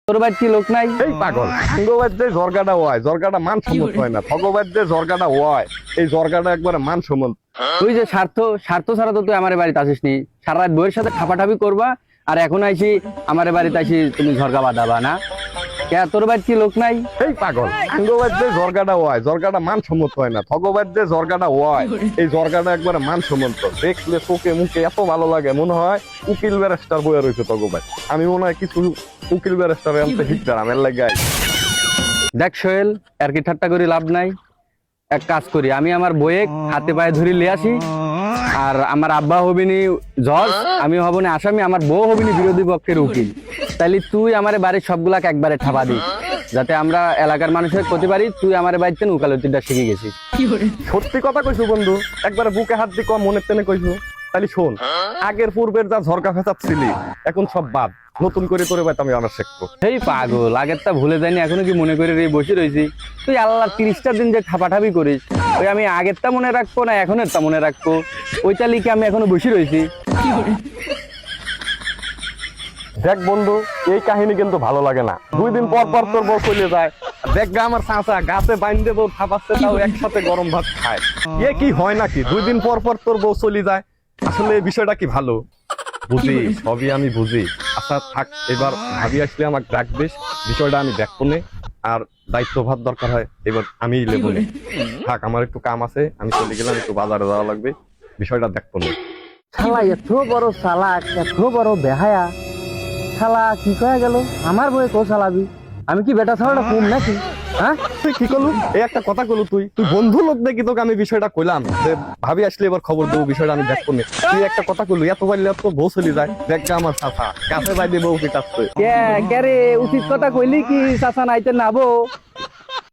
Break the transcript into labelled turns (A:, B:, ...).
A: তোর বাড়ি কি লোক নাই?
B: এই পাগল, ঠগবাদ যে জরগাটা হয়, জরগাটা মানসম্মত হয় না। ঠগবাদ যে জরগাটা হয়, এই জরগাটা একবারে মানসম্মত।
A: তুই যে স্বার্থ ছাড়া তো তুই আমার বাড়িতে আসিস নি, সারা রাত বউয়ের সাথে ঠাপাঠাপি করবা, আর এখন আইসি আমার বাড়িতে আইসি তুমি ঝরকা বাঁধাবা না? কে তোর বাড়ি কি লোক নাই?
B: এই পাগল, ঠগবাদ যে জরগাটা হয়, জরগাটা মানসম্মত হয় না। ঠগবাদ যে জরগাটা হয়, এই জরগাটা একবারে মানসম্মত। দেখলে চোখে মুখে এত ভালো লাগে, মনে হয় উকিল ব্যারিস্টার বইয়া রয়েছে ঠগবাদ। আমি মনে হয় কিছু উকিল ব্যারিস্টার আনতে হিটদার আমার লাগে।
A: দেখ সোহেল, আর কি ঠাট্টা করি লাভ নাই। এক কাজ করি, আমি আমার বইয়ে হাতে পায়ে ধরে লিয়ে আসি, আর আমার আব্বা হবিনি জজ, আমি হবনি আসামি, আমার বউ হবিনি বিরোধী পক্ষের উকিল। তাইলে তুই আমার বাড়ির সবগুলাকে একবারে ঠাপা দিস, যাতে আমরা এলাকার মানুষের করতে পারি তুই আমার বাড়িতে উকালতিটা শিখে গেছিস।
B: সত্যি কথা কইছো বন্ধু, একবারে বুকে হাত দিয়ে কম মনের টেনে কইছো। তাহলে শোন, আগের পূর্বের যা ঝরকা ফেসাদ ছিলি, এখন সব বাদ, নতুন করে তোরে বাইতে আমি অনার শিখবো।
A: সেই পাগল, আগেরটা ভুলে যায়নি, এখনো কি মনে করে বসে রয়েছি? তুই আল্লাহ 30টা দিন যে ঠাপাঠাপি করিস, ওই আমি আগেরটা মনে রাখবো না এখনেরটা মনে রাখবো? ওইটা লিখে আমি এখনো বসে রয়েছি।
B: দেখ বন্ধু, এই কাহিনী কিন্তু ভালো লাগে না। 2 দিন পর পর তোর বউ চলে যায়। দেখ গা আমার চাচা গাছে বাইন্দে বউ থাপাচ্ছে, তাও একসাথে গরম ভাত খায়। এ কি হয় নাকি? 2 দিন পর পর তোর বউ চলে যায়। আসলে এই বিষয়টা কি ভালো? বুঝি, সবই আমি বুঝি। আচ্ছা থাক, এবার ভাবি আসলে আমাকে ডাকবিস, বিষয়টা আমি দেখবো নে। আর দায়িত্বভার দরকার হয় এবার আমিই লেবো নে। থাক, আমার একটু কাম আছে, আমি চলে গেলাম, একটু বাজারে যাওয়া লাগবে, বিষয়টা দেখবো নে।
A: শালা এত বড় চালাক, এত বড় বেহায়া শালা, কি কয়ে গেল আমার বয়ে কো চালাবি? আমি কি বেটা ছাড়া কম নাকি? হ্যাঁ,
B: তুই কি করলু? এই একটা কথা করলু, তুই বন্ধু লোক দেখি তোকে আমি বিষয়টা কইলাম যে ভাবি আসলে এবার খবর দেবো, বিষয়টা আমি দেখবো না। তুই একটা কথা করলু, এত বাইলে তো বউ চলে যায়। দেখ আমার চাচা গাছে বাইরে বউ পিটাচ্ছে।
A: কে রে, উচিত কথা কইলি কি চাচা নাইতে নাবো?